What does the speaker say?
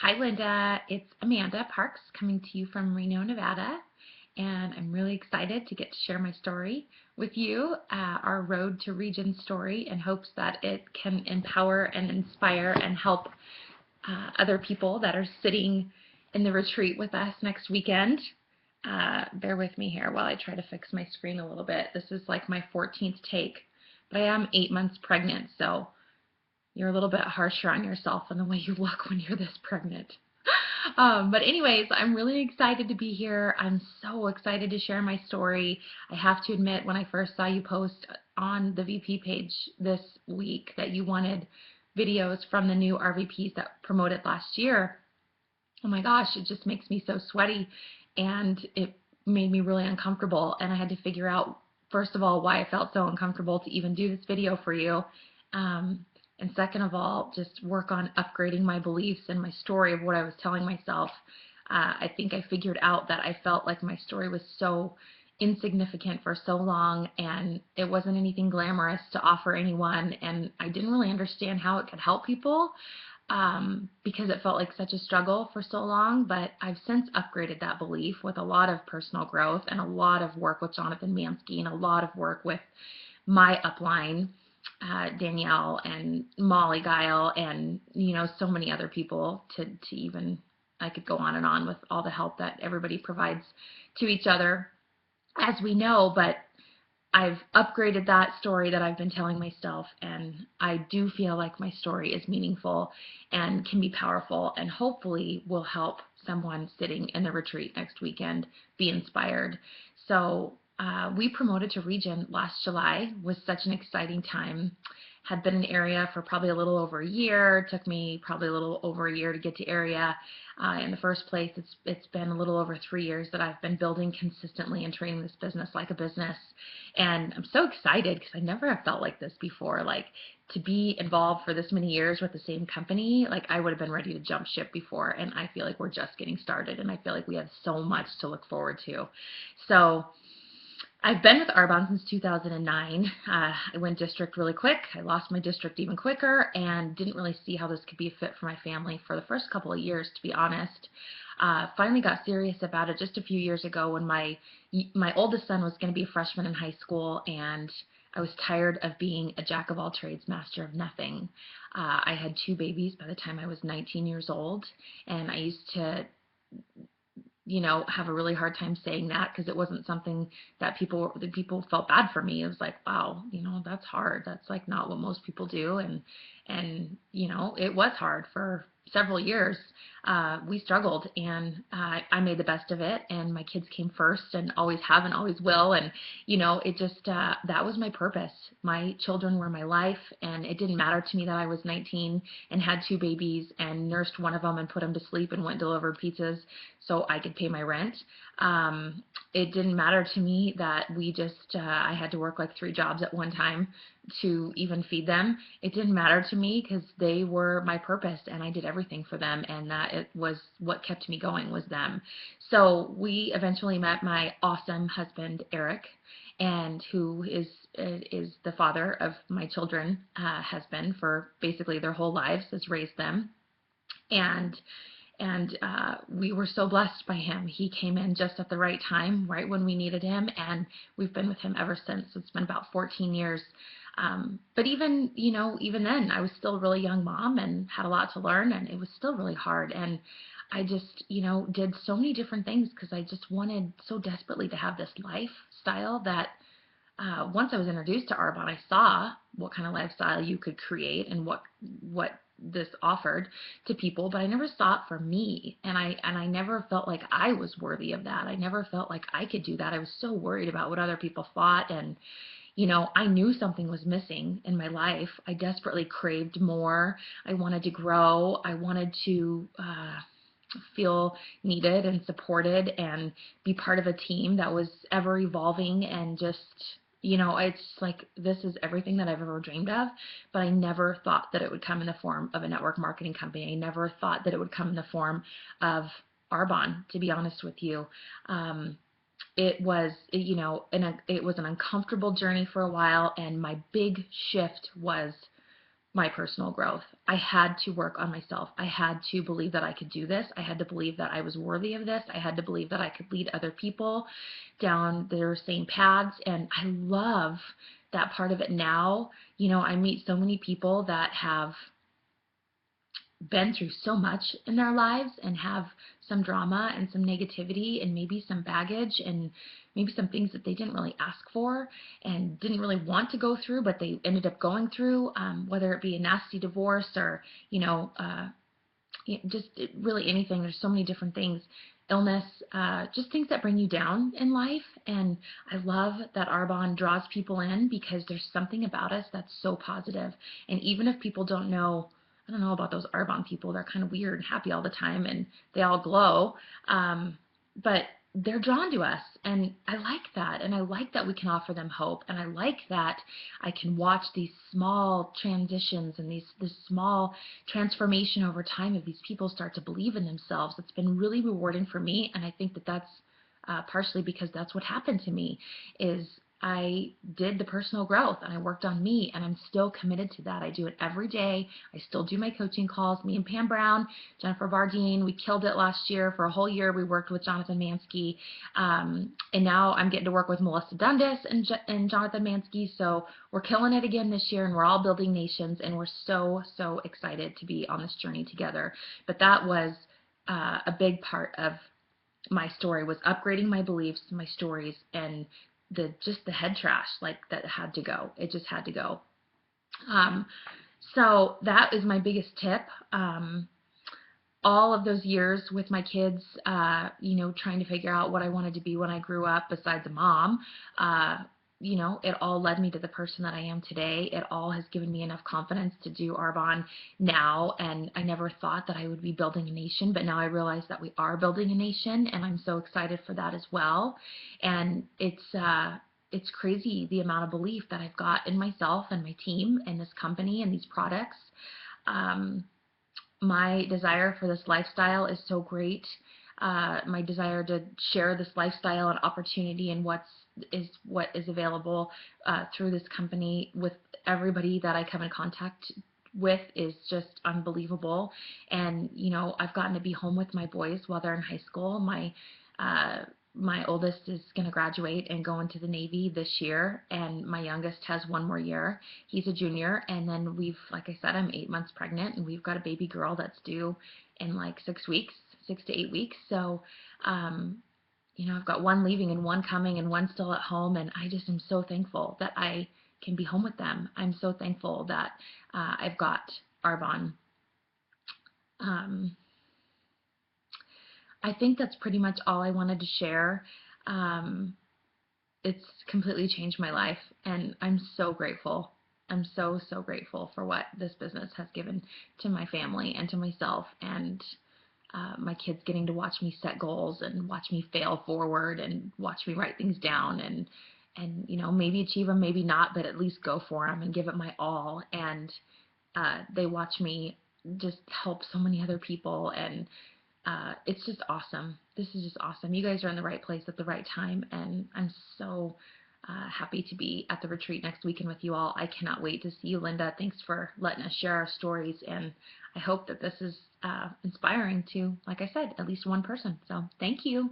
Hi, Linda. It's Amanda Parks coming to you from Reno, Nevada, and I'm really excited to get to share my story with you, our road to region story, in hopes that it can empower and inspire and help other people that are sitting in the retreat with us next weekend. Bear with me here while I try to fix my screen a little bit. This is like my 14th take, but I am 8 months pregnant, so you're a little bit harsher on yourself in the way you look when you're this pregnant. But anyways, I'm really excited to be here. I'm so excited to share my story. I have to admit, when I first saw you post on the VP page this week that you wanted videos from the new RVPs that promoted last year, oh my gosh, it just makes me so sweaty, and it made me really uncomfortable, and I had to figure out, first of all, why I felt so uncomfortable to even do this video for you. And second of all, just work on upgrading my beliefs and my story of what I was telling myself. I think I figured out that I felt like my story was so insignificant for so long, and it wasn't anything glamorous to offer anyone, and I didn't really understand how it could help people, because it felt like such a struggle for so long. But I've since upgraded that belief with a lot of personal growth and a lot of work with Jonathan Mansky and a lot of work with my upline, Danielle and Molly Guile, and so many other people, to even, I could go on and on with all the help that everybody provides to each other, as we know. But I've upgraded that story that I've been telling myself, and I do feel like my story is meaningful and can be powerful, and hopefully will help someone sitting in the retreat next weekend be inspired. So we promoted to region last July. Was such an exciting time. Had been in area for probably a little over a year. It took me probably a little over a year to get to area. In the first place, it's been a little over 3 years that I've been building consistently and training this business like a business. And I'm so excited because I never have felt like this before. Like, to be involved for this many years with the same company, like, I would have been ready to jump ship before, and I feel like we're just getting started, and I feel like we have so much to look forward to. So I've been with Arbonne since 2009. I went district really quick. I lost my district even quicker, and didn't really see how this could be a fit for my family for the first couple of years, to be honest. Finally got serious about it just a few years ago when my oldest son was going to be a freshman in high school, and I was tired of being a jack of all trades, master of nothing. I had 2 babies by the time I was 19 years old, and I used to have a really hard time saying that, because it wasn't something that people felt bad for me. It was like, wow, that's hard. That's like not what most people do. And it was hard for several years. We struggled, and I made the best of it, and my kids came first, and always have and always will. And it just, that was my purpose. My children were my life, and it didn't matter to me that I was 19 and had 2 babies and nursed one of them and put them to sleep and went and delivered pizzas so I could pay my rent. It didn't matter to me that I had to work like 3 jobs at one time to even feed them. It didn't matter to me, because they were my purpose, and I did everything for them, and that it was what kept me going, was them. So we eventually met my awesome husband, Eric, and who is the father of my children, has been for basically their whole lives, has raised them. And we were so blessed by him. He came in just at the right time, right when we needed him, and we've been with him ever since. It's been about 14 years. But even then, I was still a really young mom and had a lot to learn, and it was still really hard. And I just, did so many different things, because I just wanted so desperately to have this lifestyle that once I was introduced to Arbonne, I saw what kind of lifestyle you could create and what this offered to people, but I never saw it for me, and I never felt like I was worthy of that. I never felt like I could do that. I was so worried about what other people thought, and I knew something was missing in my life. I desperately craved more. I wanted to grow. I wanted to feel needed and supported and be part of a team that was ever evolving, and just, it's like, this is everything that I've ever dreamed of. But I never thought that it would come in the form of a network marketing company. I never thought that it would come in the form of Arbonne, to be honest with you. It was, it was an uncomfortable journey for a while, and my big shift was my personal growth. I had to work on myself. I had to believe that I could do this. I had to believe that I was worthy of this. I had to believe that I could lead other people down their same paths. And I love that part of it now. You know, I meet so many people that have been through so much in their lives and have some drama and some negativity and maybe some baggage and maybe some things that they didn't really ask for and didn't really want to go through, but they ended up going through, whether it be a nasty divorce or, just really anything. There's so many different things, illness, just things that bring you down in life. And I love that Arbonne draws people in because there's something about us that's so positive. And even if people don't know, I don't know about those Arbonne people. They're kind of weird and happy all the time, and they all glow. But they're drawn to us, and I like that. And I like that we can offer them hope. And I like that I can watch these small transitions and this small transformation over time of these people start to believe in themselves. It's been really rewarding for me, and I think that that's partially because that's what happened to me. Is I did the personal growth and I worked on me, and I'm still committed to that. I do it every day. I still do my coaching calls. Me and Pam Brown, Jennifer Bardine, we killed it last year. For a whole year, we worked with Jonathan Mansky. And now I'm getting to work with Melissa Dundas and Jonathan Mansky. So we're killing it again this year, and we're all building nations, and we're so, so excited to be on this journey together. But that was a big part of my story, was upgrading my beliefs, my stories, and just the head trash, like, that had to go. It just had to go. So that is my biggest tip. All of those years with my kids, trying to figure out what I wanted to be when I grew up, besides a mom, it all led me to the person that I am today. It all has given me enough confidence to do Arbonne now, and I never thought that I would be building a nation, but now I realize that we are building a nation, and I'm so excited for that as well. And it's crazy the amount of belief that I've got in myself and my team and this company and these products. My desire for this lifestyle is so great. My desire to share this lifestyle and opportunity and what is available through this company with everybody that I come in contact with is just unbelievable. And I've gotten to be home with my boys while they're in high school. My oldest is going to graduate and go into the Navy this year, and my youngest has one more year. He's a junior, and then like I said, I'm 8 months pregnant, and we've got a baby girl that's due in like 6 weeks, 6 to 8 weeks. So, I've got one leaving and one coming and one still at home, and I just am so thankful that I can be home with them. I'm so thankful that I've got Arbonne. I think that's pretty much all I wanted to share. It's completely changed my life, and I'm so grateful. I'm so, so grateful for what this business has given to my family and to myself, and my kids getting to watch me set goals and watch me fail forward and watch me write things down and maybe achieve them, maybe not, but at least go for them and give it my all. And they watch me just help so many other people, and it's just awesome. This is just awesome. You guys are in the right place at the right time, and I'm so happy to be at the retreat next weekend with you all. I cannot wait to see you, Linda. Thanks for letting us share our stories, and I hope that this is inspiring to, like I said, at least one person. So thank you.